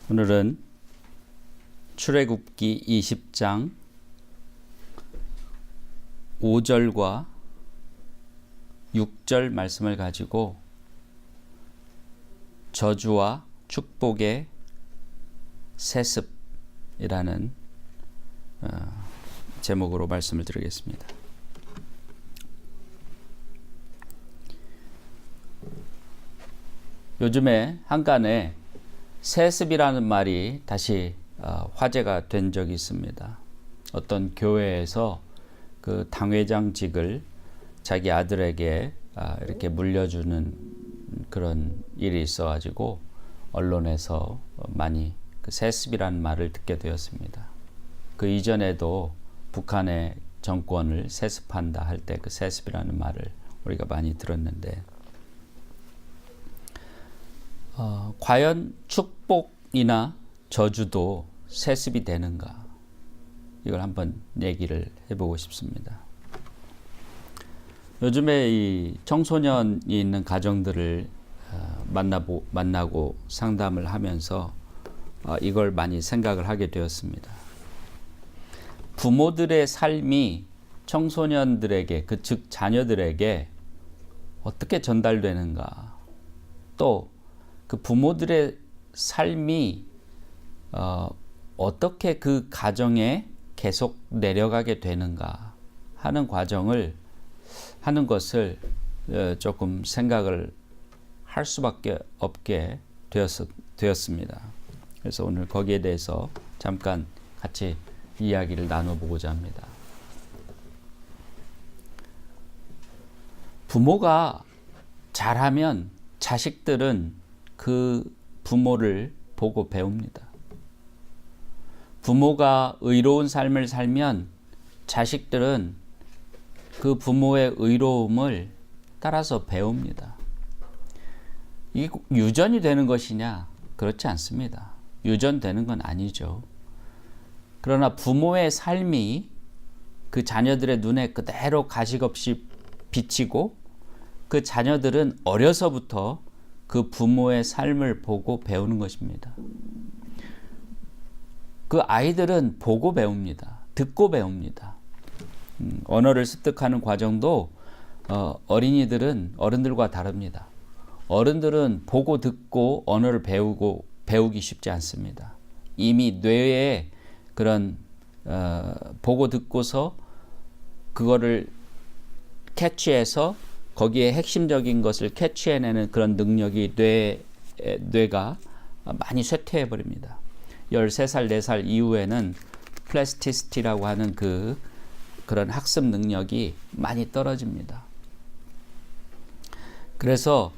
오늘은 출애굽기 20장 5절과 6절 말씀을 가지고 저주와 축복의 세습이라는 제목으로 말씀을 드리겠습니다. 요즘에 한간에 세습이라는 말이 다시 화제가 된 적이 있습니다. 어떤 교회에서 그 당회장직을 자기 아들에게 이렇게 물려주는 그런 일이 있어가지고 언론에서 많이 그 세습이라는 말을 듣게 되었습니다. 그 이전에도 북한의 정권을 세습한다 할 때 그 세습이라는 말을 우리가 많이 들었는데 과연 축복이나 저주도 세습이 되는가? 이걸 한번 얘기를 해보고 싶습니다. 요즘에 이 청소년이 있는 가정들을 만나고 상담을 하면서 이걸 많이 생각을 하게 되었습니다. 부모들의 삶이 청소년들에게, 즉 자녀들에게 어떻게 전달되는가? 또 그 부모들의 삶이 어떻게 그 가정에 계속 내려가게 되는가 하는 과정을 하는 것을 조금 생각을 할 수밖에 없게 되었습니다. 그래서 오늘 거기에 대해서 잠깐 같이 이야기를 나눠보고자 합니다. 부모가 잘하면 자식들은 그 부모를 보고 배웁니다. 부모가 의로운 삶을 살면 자식들은 그 부모의 의로움을 따라서 배웁니다. 이게 유전이 되는 것이냐? 그렇지 않습니다. 유전되는 건 아니죠. 그러나 부모의 삶이 그 자녀들의 눈에 그대로 가식 없이 비치고 그 자녀들은 어려서부터 그 부모의 삶을 보고 배우는 것입니다. 그 아이들은 보고 배웁니다. 듣고 배웁니다. 언어를 습득하는 과정도 어린이들은 어른들과 다릅니다. 어른들은 보고 듣고 언어를 배우기 쉽지 않습니다. 이미 뇌에 그런 보고 듣고서 그거를 캐치해서 거기에 핵심적인 것을 캐치해내는 그런 능력이 뇌가 많이 쇠퇴해버립니다. 13살, 4살 이후에는 플라스티시티라고 하는 그런 학습 능력이 많이 떨어집니다. 그래서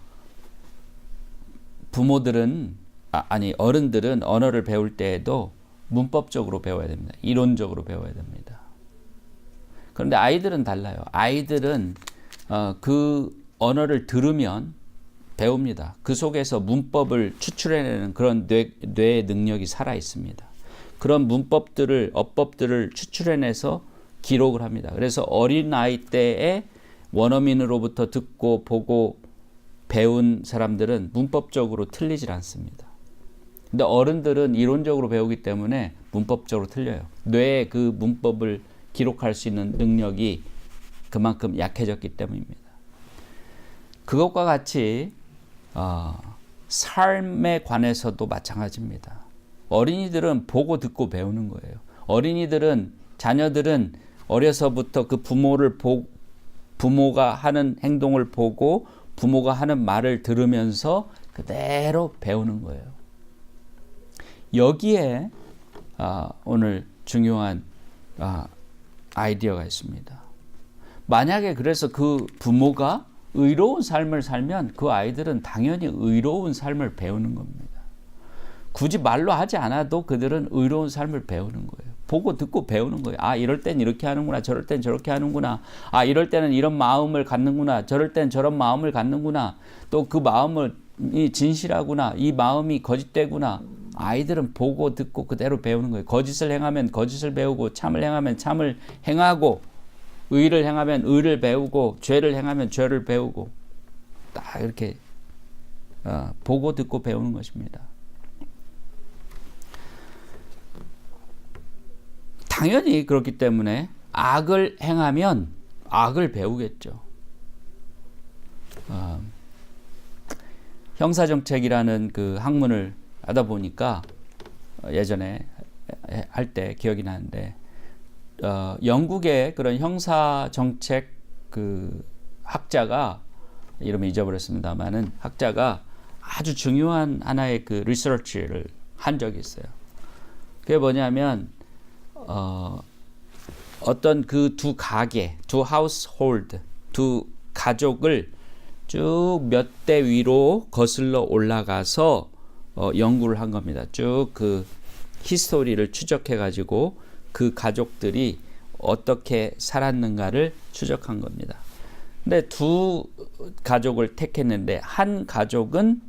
어른들은 언어를 배울 때에도 문법적으로 배워야 됩니다. 이론적으로 배워야 됩니다. 그런데 아이들은 달라요. 아이들은 그 언어를 들으면 배웁니다. 그 속에서 문법을 추출해내는 그런 뇌의 능력이 살아 있습니다. 그런 문법들을, 어법들을 추출해내서 기록을 합니다. 그래서 어린 아이 때에 원어민으로부터 듣고 보고 배운 사람들은 문법적으로 틀리질 않습니다. 근데 어른들은 이론적으로 배우기 때문에 문법적으로 틀려요. 뇌의 그 문법을 기록할 수 있는 능력이 그만큼 약해졌기 때문입니다. 그것과 같이 삶에 관해서도 마찬가지입니다. 어린이들은 보고 듣고 배우는 거예요. 자녀들은 어려서부터 그 부모가 하는 행동을 보고 부모가 하는 말을 들으면서 그대로 배우는 거예요. 여기에 오늘 중요한 아이디어가 있습니다. 만약에 그래서 그 부모가 의로운 삶을 살면 그 아이들은 당연히 의로운 삶을 배우는 겁니다. 굳이 말로 하지 않아도 그들은 의로운 삶을 배우는 거예요. 보고 듣고 배우는 거예요. 이럴 땐 이렇게 하는구나. 저럴 땐 저렇게 하는구나. 이럴 때는 이런 마음을 갖는구나. 저럴 땐 저런 마음을 갖는구나. 또 그 마음이 진실하구나. 이 마음이 거짓되구나. 아이들은 보고 듣고 그대로 배우는 거예요. 거짓을 행하면 거짓을 배우고 참을 행하면 참을 행하고 의를 행하면 의를 배우고 죄를 행하면 죄를 배우고 딱 이렇게 보고 듣고 배우는 것입니다. 당연히 그렇기 때문에 악을 행하면 악을 배우겠죠. 형사정책이라는 그 학문을 하다 보니까 예전에 할 때 기억이 나는데 영국의 그런 형사정책 그 학자가 이름을 잊어버렸습니다만은 학자가 아주 중요한 하나의 그 리서치를 한 적이 있어요. 그게 뭐냐면 어떤 그 두 가게, 두 하우스홀드, 두 가족을 쭉 몇 대 위로 거슬러 올라가서 연구를 한 겁니다. 쭉 그 히스토리를 추적해 가지고 그 가족들이 어떻게 살았는가를 추적한 겁니다. 근데 두 가족을 택했는데 한 가족은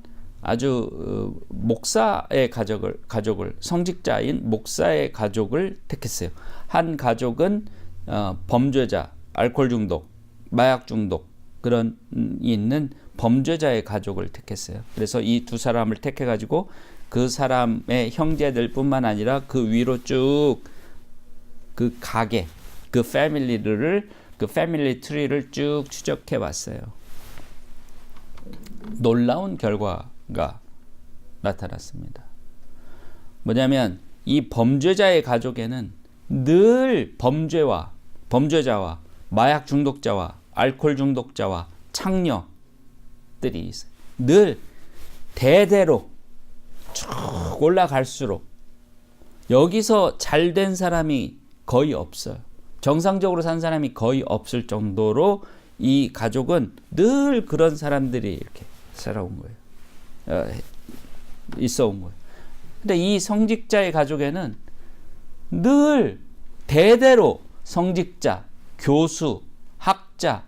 아주 목사의 가족을 성직자인 목사의 가족을 택했어요. 한 가족은 범죄자, 알코올 중독, 마약 중독 그런 있는 범죄자의 가족을 택했어요. 그래서 이 두 사람을 택해 가지고 그 사람의 형제들뿐만 아니라 그 위로 쭉 그 가게, 그 패밀리 트리를 쭉 추적해 봤어요. 놀라운 결과가 나타났습니다. 뭐냐면 이 범죄자의 가족에는 늘 범죄자와 마약 중독자와 알코올 중독자와 창녀들이 있어요. 늘 대대로 쭉 올라갈수록 여기서 잘된 사람이 거의 없어요. 정상적으로 산 사람이 거의 없을 정도로 이 가족은 늘 그런 사람들이 이렇게 살아온 거예요. 있어 온 거예요. 근데 이 성직자의 가족에는 늘 대대로 성직자, 교수, 학자,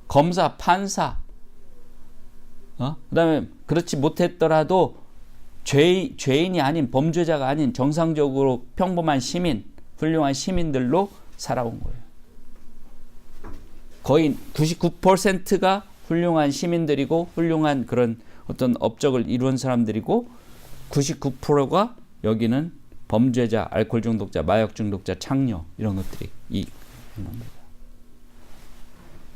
검사, 판사, 그다음에 그렇지 못했더라도 죄인이 아닌 범죄자가 아닌 정상적으로 평범한 시민, 훌륭한 시민들로 살아온 거예요. 거의 99%가 훌륭한 시민들이고 훌륭한 그런 어떤 업적을 이룬 사람들이고 99%가 여기는 범죄자, 알코올 중독자, 마약 중독자, 창녀 이런 것들이 있는 겁니다.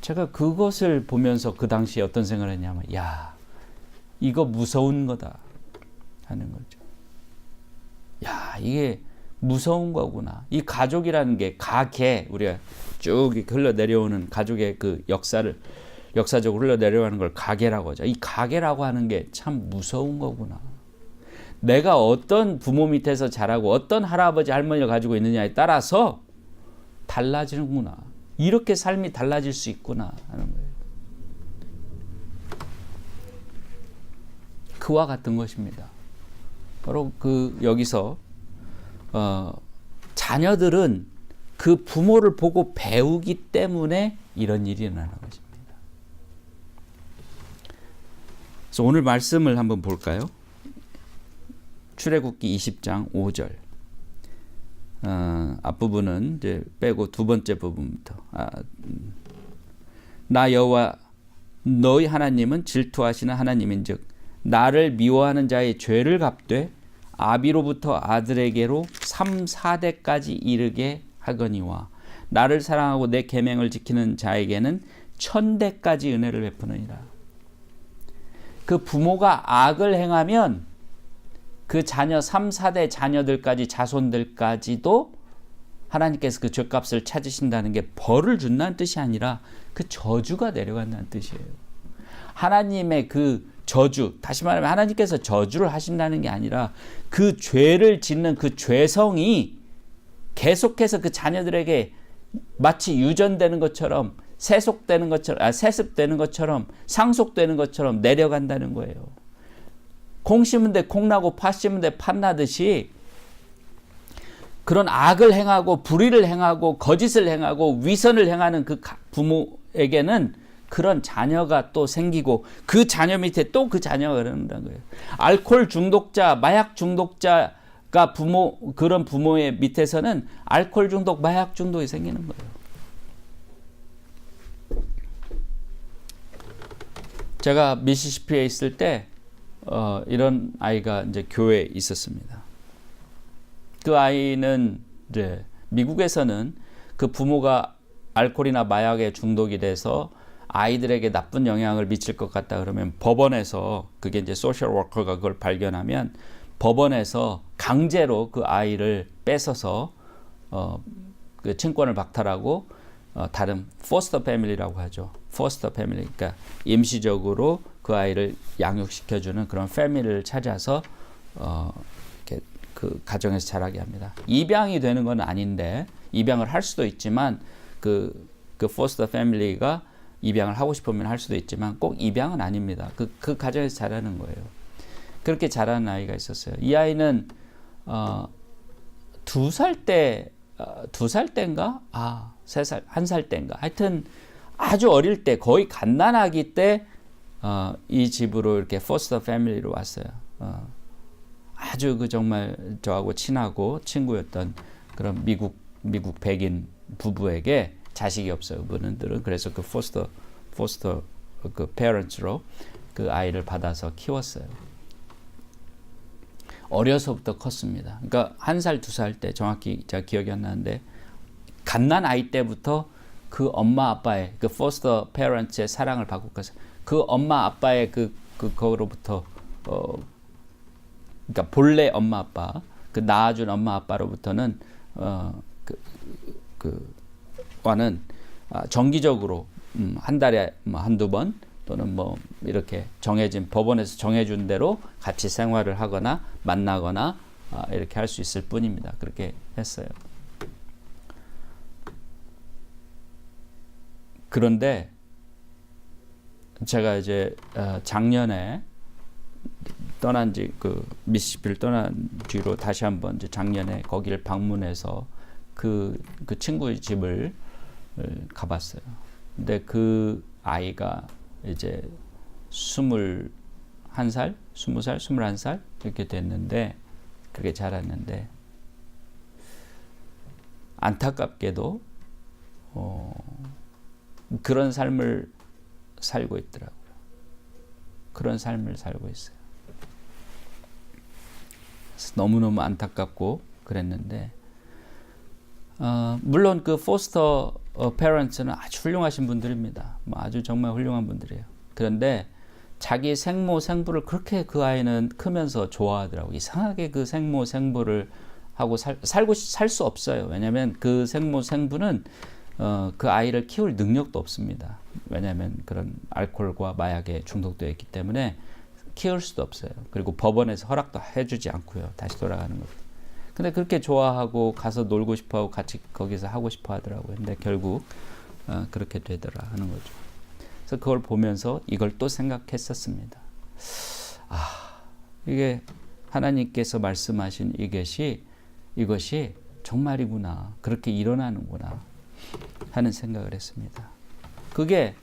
제가 그것을 보면서 그 당시에 어떤 생각을 했냐면 야, 이거 무서운 거다 하는 거죠. 야, 이게 무서운 거구나. 이 가족이라는 게 가계, 우리가 쭉 흘러내려오는 가족의 그 역사적으로 흘러내려가는 걸 가계라고 하죠. 이 가계라고 하는 게 참 무서운 거구나. 내가 어떤 부모 밑에서 자라고 어떤 할아버지 할머니를 가지고 있느냐에 따라서 달라지는구나. 이렇게 삶이 달라질 수 있구나 하는 거예요. 그와 같은 것입니다. 바로 여기서 자녀들은 그 부모를 보고 배우기 때문에 이런 일이 일어나는 것입니다. 그래서 오늘 말씀을 한번 볼까요? 출애굽기 20장 5절. 앞부분은 이제 빼고 두 번째 부분부터. 나 여호와 너희 하나님은 질투하시는 하나님인즉 나를 미워하는 자의 죄를 갚되 아비로부터 아들에게로 3, 4대까지 이르게 하거니와 나를 사랑하고 내 계명을 지키는 자에게는 1000대까지 은혜를 베푸느니라. 그 부모가 악을 행하면 그 자녀 3, 4대 자녀들까지 자손들까지도 하나님께서 그 죄값을 찾으신다는 게 벌을 준다는 뜻이 아니라 그 저주가 내려간다는 뜻이에요. 하나님의 그 저주, 다시 말하면 하나님께서 저주를 하신다는 게 아니라 그 죄를 짓는 그 죄성이 계속해서 그 자녀들에게 마치 유전되는 것처럼 세속되는 것처럼 세습되는 것처럼 상속되는 것처럼 내려간다는 거예요. 콩 심은 데 콩 나고 팥 심은 데 팥 나듯이 그런 악을 행하고 불의를 행하고 거짓을 행하고 위선을 행하는 그 부모에게는 그런 자녀가 또 생기고 그 자녀 밑에 또 그 자녀가 그런다는 거예요. 알코올 중독자, 마약 중독자가 그런 부모의 밑에서는 알코올 중독, 마약 중독이 생기는 거예요. 제가 미시시피에 있을 때 이런 아이가 이제 교회에 있었습니다. 그 아이는 이제 미국에서는 그 부모가 알코올이나 마약에 중독이 돼서 아이들에게 나쁜 영향을 미칠 것 같다 그러면 법원에서, 그게 이제 소셜 워커가 그걸 발견하면 법원에서 강제로 그 아이를 뺏어서 그 친권을 박탈하고 다른 포스터 패밀리라고 하죠. 포스터 패밀리, 그러니까 임시적으로 그 아이를 양육시켜주는 그런 패밀리를 찾아서 이렇게 그 가정에서 자라게 합니다. 입양이 되는 건 아닌데, 입양을 할 수도 있지만 그 포스터 패밀리가 입양을 하고 싶으면 할 수도 있지만 꼭 입양은 아닙니다. 그 가정에서 자라는 거예요. 그렇게 자라는 아이가 있었어요. 이 아이는 2살 때인가? 3살, 1살 때인가? 하여튼 아주 어릴 때, 거의 갓난아기 때 이 집으로 이렇게 포스터 패밀리로 왔어요. 아주 그 정말 저하고 친하고 친구였던 그런 미국 백인 부부에게 자식이 없어요. 그분들은. 그래서 그 포스터 그 페어런츠로 그 아이를 받아서 키웠어요. 어려서부터 컸습니다. 그러니까 1살, 2살 때, 정확히 제가 기억이 안 나는데, 갓난 아이 때부터 그 엄마 아빠의, 그 포스터 페어런츠의 사랑을 받고 컸어요. 그 엄마 아빠의 그거로부터 그러니까 본래 엄마 아빠, 그 낳아준 엄마 아빠로부터는 와는 정기적으로 한 달에 한두 번 또는 뭐 이렇게 정해진, 법원에서 정해준 대로 같이 생활을 하거나 만나거나 이렇게 할 수 있을 뿐입니다. 그렇게 했어요. 그런데 제가 이제 작년에 떠난 지, 미시시피를 떠난 뒤로 다시 한번 이제 작년에 거기를 방문해서 그 친구의 집을 가봤어요. 근데 그 아이가 이제 21살, 20살, 21살 이렇게 됐는데, 그렇게 자랐는데, 안타깝게도 그런 삶을 살고 있더라고요. 그런 삶을 살고 있어요. 그래서 너무너무 안타깝고 그랬는데, 물론 그 포스터 페런츠는 아주 훌륭하신 분들입니다. 아주 정말 훌륭한 분들이에요. 그런데 자기 생모 생부를 그렇게 그 아이는 크면서 좋아하더라고요. 이상하게 그 생모 생부를 하고 살 수 없어요. 왜냐하면 그 생모 생부는 그 아이를 키울 능력도 없습니다. 왜냐하면 그런 알코올과 마약에 중독되어 있기 때문에 키울 수도 없어요. 그리고 법원에서 허락도 해주지 않고요. 다시 돌아가는 것. 근데 그렇게 좋아하고 가서 놀고 싶어하고 같이 거기서 하고 싶어 하더라고요. 근데 결국 그렇게 되더라 하는 거죠. 그래서 그걸 보면서 이걸 또 생각했었습니다. 이게 하나님께서 말씀하신 이것이 정말이구나. 그렇게 일어나는구나 하는 생각을 했습니다. 그게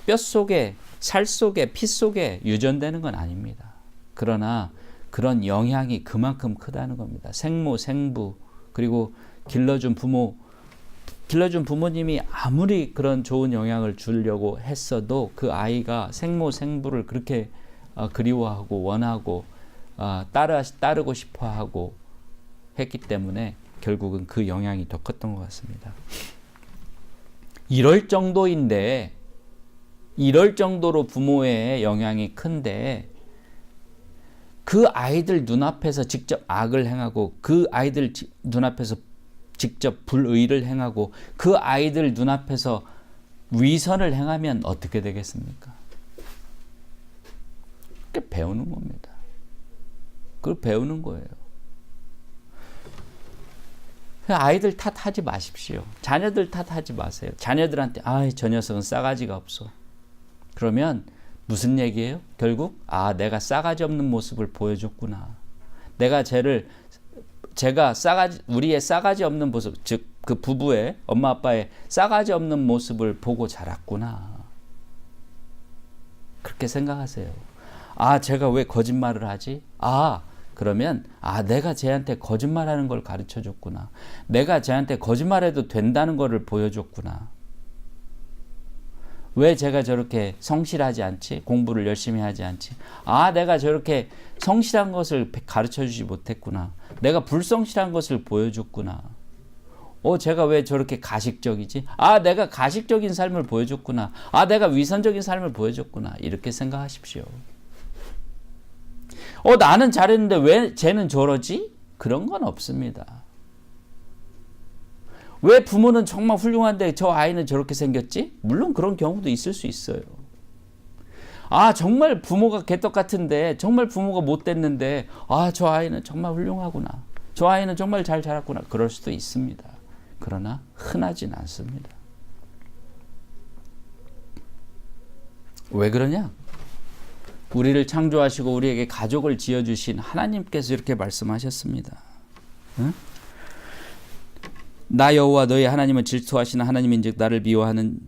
뼛속에, 살 속에, 피 속에 유전되는 건 아닙니다. 그러나 그런 영향이 그만큼 크다는 겁니다. 생모, 생부, 그리고 길러준 부모님이 아무리 그런 좋은 영향을 주려고 했어도 그 아이가 생모, 생부를 그렇게 그리워하고 원하고 따르고 싶어하고 했기 때문에 결국은 그 영향이 더 컸던 것 같습니다. 이럴 정도로 부모의 영향이 큰데, 그 아이들 눈앞에서 직접 악을 행하고, 그 아이들 눈앞에서 직접 불의를 행하고, 그 아이들 눈앞에서 위선을 행하면 어떻게 되겠습니까? 그게 배우는 겁니다. 그걸 배우는 거예요. 아이들 탓하지 마십시오. 자녀들 탓하지 마세요. 자녀들한테 저 녀석은 싸가지가 없어. 그러면 무슨 얘기예요? 결국 내가 싸가지 없는 모습을 보여줬구나. 우리의 싸가지 없는 모습, 즉 그 부부의, 엄마 아빠의 싸가지 없는 모습을 보고 자랐구나. 그렇게 생각하세요. 제가 왜 거짓말을 하지? 그러면 내가 쟤한테 거짓말하는 걸 가르쳐줬구나. 내가 쟤한테 거짓말해도 된다는 거를 보여줬구나. 왜 제가 저렇게 성실하지 않지? 공부를 열심히 하지 않지? 내가 저렇게 성실한 것을 가르쳐주지 못했구나. 내가 불성실한 것을 보여줬구나. 제가 왜 저렇게 가식적이지? 내가 가식적인 삶을 보여줬구나. 내가 위선적인 삶을 보여줬구나. 이렇게 생각하십시오. 나는 잘했는데 왜 쟤는 저러지? 그런 건 없습니다. 왜 부모는 정말 훌륭한데 저 아이는 저렇게 생겼지? 물론 그런 경우도 있을 수 있어요. 정말 부모가 개떡 같은데, 정말 부모가 못됐는데, 저 아이는 정말 훌륭하구나. 저 아이는 정말 잘 자랐구나. 그럴 수도 있습니다. 그러나 흔하진 않습니다. 왜 그러냐? 우리를 창조하시고 우리에게 가족을 지어주신 하나님께서 이렇게 말씀하셨습니다. 응? 나 여호와 너희 하나님은 질투하시는 하나님인즉 나를 미워하는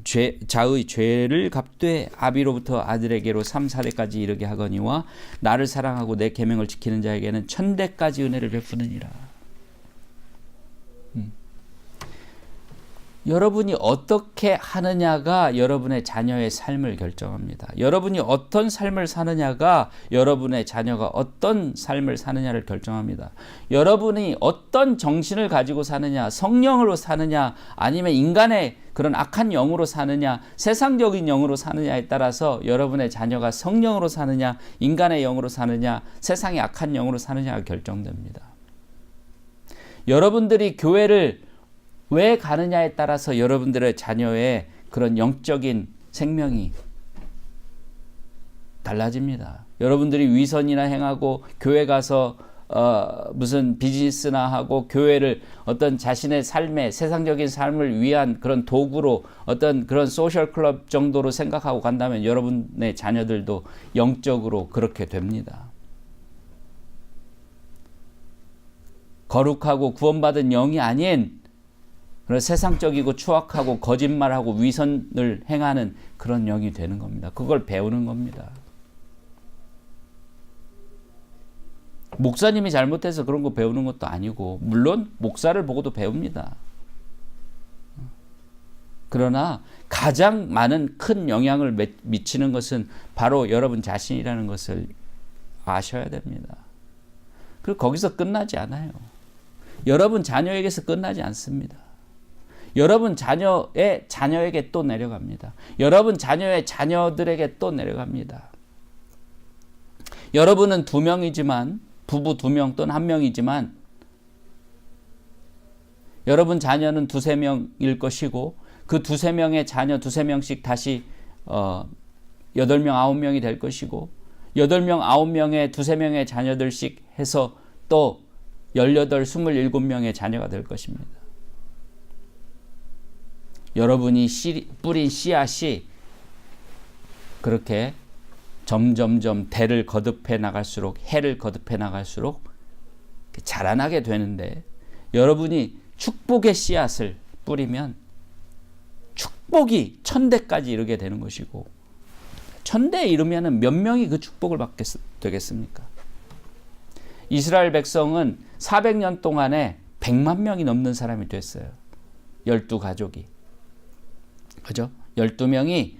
자의 죄를 갚되 아비로부터 아들에게로 3-4대까지 이르게 하거니와 나를 사랑하고 내 계명을 지키는 자에게는 1000대까지 은혜를 베푸느니라. 여러분이 어떻게 하느냐가 여러분의 자녀의 삶을 결정합니다. 여러분이 어떤 삶을 사느냐가 여러분의 자녀가 어떤 삶을 사느냐를 결정합니다. 여러분이 어떤 정신을 가지고 사느냐, 성령으로 사느냐, 아니면 인간의 그런 악한 영으로 사느냐, 세상적인 영으로 사느냐에 따라서 여러분의 자녀가 성령으로 사느냐, 인간의 영으로 사느냐, 세상의 악한 영으로 사느냐가 결정됩니다. 여러분들이 교회를 왜 가느냐에 따라서 여러분들의 자녀의 그런 영적인 생명이 달라집니다. 여러분들이 위선이나 행하고 교회 가서 무슨 비즈니스나 하고 교회를 어떤 자신의 삶의 세상적인 삶을 위한 그런 도구로 어떤 그런 소셜 클럽 정도로 생각하고 간다면 여러분의 자녀들도 영적으로 그렇게 됩니다. 거룩하고 구원받은 영이 아닌 그런 세상적이고 추악하고 거짓말하고 위선을 행하는 그런 영이 되는 겁니다. 그걸 배우는 겁니다. 목사님이 잘못해서 그런 거 배우는 것도 아니고, 물론 목사를 보고도 배웁니다. 그러나 가장 많은 큰 영향을 미치는 것은 바로 여러분 자신이라는 것을 아셔야 됩니다. 그리고 거기서 끝나지 않아요. 여러분 자녀에게서 끝나지 않습니다. 여러분 자녀의 자녀에게 또 내려갑니다. 여러분 자녀의 자녀들에게 또 내려갑니다. 여러분은 2명이지만, 부부 2명 또는 1명이지만, 여러분 자녀는 2-3명일 것이고, 그 2-3명의 자녀 2-3명씩 다시 8명, 9명이 될 것이고, 8명, 9명의 2-3명의 자녀들씩 해서 또 18, 27명의 자녀가 될 것입니다. 여러분이 뿌린 씨앗이 그렇게 점점점 대를 거듭해 나갈수록, 해를 거듭해 나갈수록 자라나게 되는데, 여러분이 축복의 씨앗을 뿌리면 축복이 1000대까지 이르게 되는 것이고, 1000대에 이르면 몇 명이 그 축복을 받게 되겠습니까? 이스라엘 백성은 400년 동안에 100만 명이 넘는 사람이 됐어요. 12가족이. 그죠? 12명이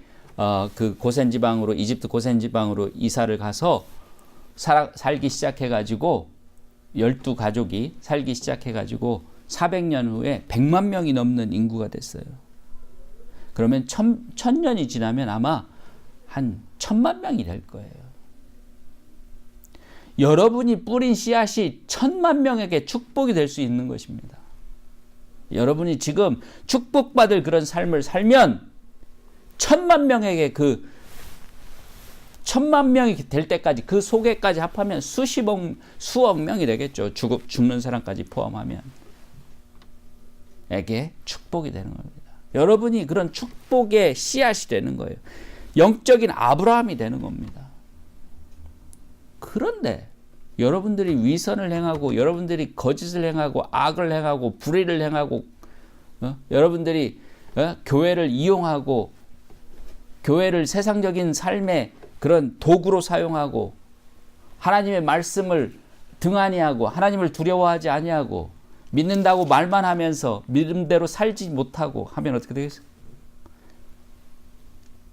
그 고센 지방으로, 이집트 고센 지방으로 이사를 가서 살기 시작해가지고, 12가족이 살기 시작해가지고 400년 후에 100만 명이 넘는 인구가 됐어요. 그러면 1000년이 지나면 아마 한 1000만 명이 될 거예요. 여러분이 뿌린 씨앗이 1000만 명에게 축복이 될 수 있는 것입니다. 여러분이 지금 축복받을 그런 삶을 살면 1000만 명에게, 그 1000만 명이 될 때까지, 그 속에까지 합하면 수억 명이 되겠죠. 죽는 사람까지 포함하면. 에게 축복이 되는 겁니다. 여러분이 그런 축복의 씨앗이 되는 거예요. 영적인 아브라함이 되는 겁니다. 그런데 여러분들이 위선을 행하고, 여러분들이 거짓을 행하고, 악을 행하고, 불의를 행하고, 여러분들이 교회를 이용하고, 교회를 세상적인 삶의 그런 도구로 사용하고, 하나님의 말씀을 등한히 하고, 하나님을 두려워하지 아니하고, 믿는다고 말만 하면서 믿음대로 살지 못하고 하면 어떻게 되겠어요?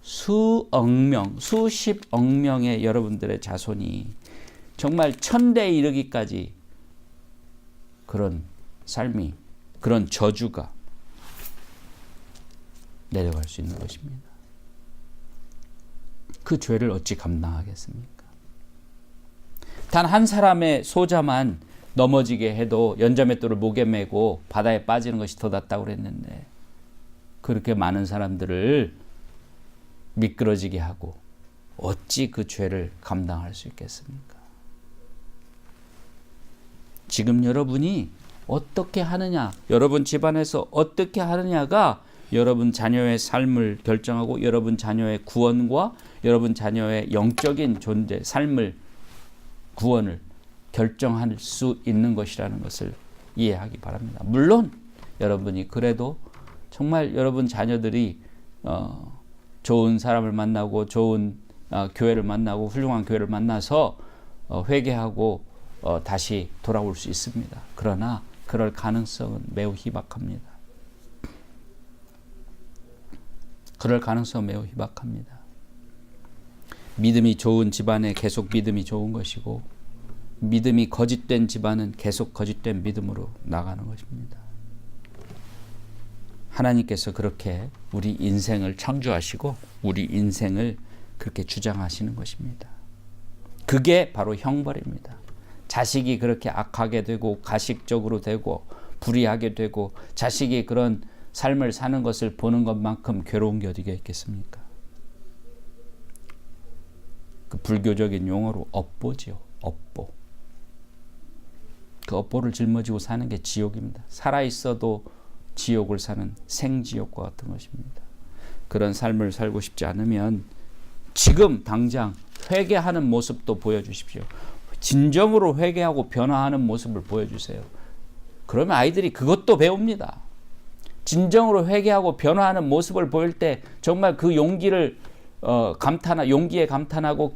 수억 명, 수십억 명의 여러분들의 자손이 정말 1000대에 이르기까지 그런 삶이 그런 저주가 내려갈 수 있는 것입니다. 그 죄를 어찌 감당하겠습니까? 단 한 사람의 소자만 넘어지게 해도 연자맷돌을 목에 메고 바다에 빠지는 것이 더 낫다고 그랬는데 그렇게 많은 사람들을 미끄러지게 하고 어찌 그 죄를 감당할 수 있겠습니까? 지금 여러분이 어떻게 하느냐, 여러분 집안에서 어떻게 하느냐가 여러분 자녀의 삶을 결정하고 여러분 자녀의 구원과 여러분 자녀의 영적인 존재, 삶을, 구원을 결정할 수 있는 것이라는 것을 이해하기 바랍니다. 물론 여러분이 그래도 정말 여러분 자녀들이 좋은 사람을 만나고 좋은 교회를 만나고 훌륭한 교회를 만나서 회개하고 다시 돌아올 수 있습니다. 그러나 그럴 가능성은 매우 희박합니다. 그럴 가능성은 매우 희박합니다. 믿음이 좋은 집안에 계속 믿음이 좋은 것이고 믿음이 거짓된 집안은 계속 거짓된 믿음으로 나가는 것입니다. 하나님께서 그렇게 우리 인생을 창조하시고 우리 인생을 그렇게 주장하시는 것입니다. 그게 바로 형벌입니다. 자식이 그렇게 악하게 되고 가식적으로 되고 불의하게 되고 자식이 그런 삶을 사는 것을 보는 것만큼 괴로운 게 어디가 있겠습니까? 그 불교적인 용어로 업보지요. 업보. 그 업보를 짊어지고 사는 게 지옥입니다. 살아있어도 지옥을 사는 생지옥과 같은 것입니다. 그런 삶을 살고 싶지 않으면 지금 당장 회개하는 모습도 보여주십시오. 진정으로 회개하고 변화하는 모습을 보여주세요. 그러면 아이들이 그것도 배웁니다. 진정으로 회개하고 변화하는 모습을 보일 때 정말 그 용기를 용기에 감탄하고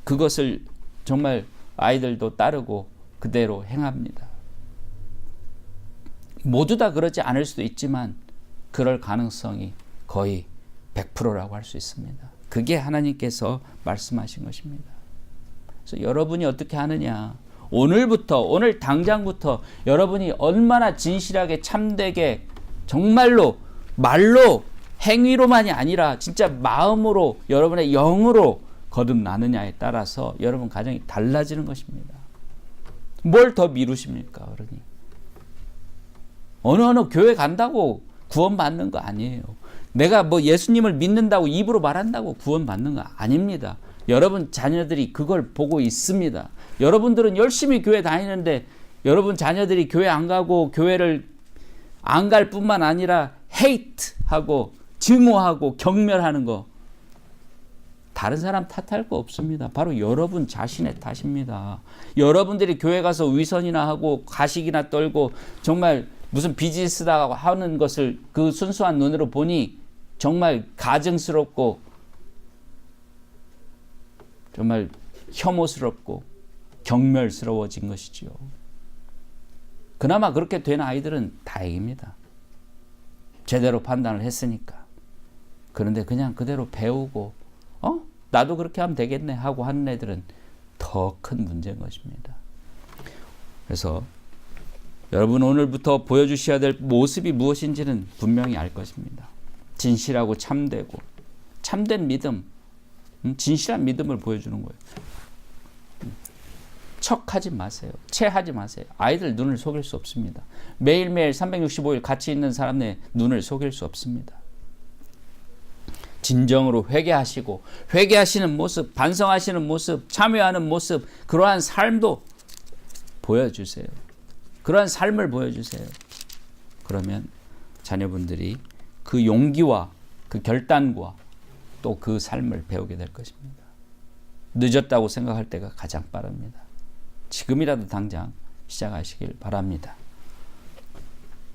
그것을 정말 아이들도 따르고 그대로 행합니다. 모두 다 그러지 않을 수도 있지만 그럴 가능성이 거의 100%라고 할 수 있습니다. 그게 하나님께서 말씀하신 것입니다. 그래서 여러분이 어떻게 하느냐, 오늘부터, 오늘 당장부터 여러분이 얼마나 진실하게 참되게 정말로 말로 행위로만이 아니라 진짜 마음으로 여러분의 영으로 거듭나느냐에 따라서 여러분 가정이 달라지는 것입니다. 뭘 더 미루십니까, 어른이? 어느 교회 간다고 구원받는 거 아니에요. 내가 뭐 예수님을 믿는다고 입으로 말한다고 구원받는 거 아닙니다. 여러분 자녀들이 그걸 보고 있습니다. 여러분들은 열심히 교회 다니는데 여러분 자녀들이 교회 안 가고 교회를 안 갈 뿐만 아니라 헤이트하고 증오하고 경멸하는 거 다른 사람 탓할 거 없습니다. 바로 여러분 자신의 탓입니다. 여러분들이 교회 가서 위선이나 하고 가식이나 떨고 정말 무슨 비즈니스다 하는 것을 그 순수한 눈으로 보니 정말 가증스럽고 정말 혐오스럽고 경멸스러워진 것이지요. 그나마 그렇게 된 아이들은 다행입니다. 제대로 판단을 했으니까. 그런데 그냥 그대로 배우고 나도 그렇게 하면 되겠네 하고 하는 애들은 더 큰 문제인 것입니다. 그래서 여러분 오늘부터 보여주셔야 될 모습이 무엇인지는 분명히 알 것입니다. 진실하고 참되고 참된 믿음, 진실한 믿음을 보여주는 거예요. 척하지 마세요. 체하지 마세요. 아이들 눈을 속일 수 없습니다. 매일매일 365일 같이 있는 사람의 눈을 속일 수 없습니다. 진정으로 회개하시고 회개하시는 모습, 반성하시는 모습, 참여하는 모습, 그러한 삶도 보여주세요. 그러한 삶을 보여주세요. 그러면 자녀분들이 그 용기와 그 결단과 또 그 삶을 배우게 될 것입니다. 늦었다고 생각할 때가 가장 빠릅니다. 지금이라도 당장 시작하시길 바랍니다.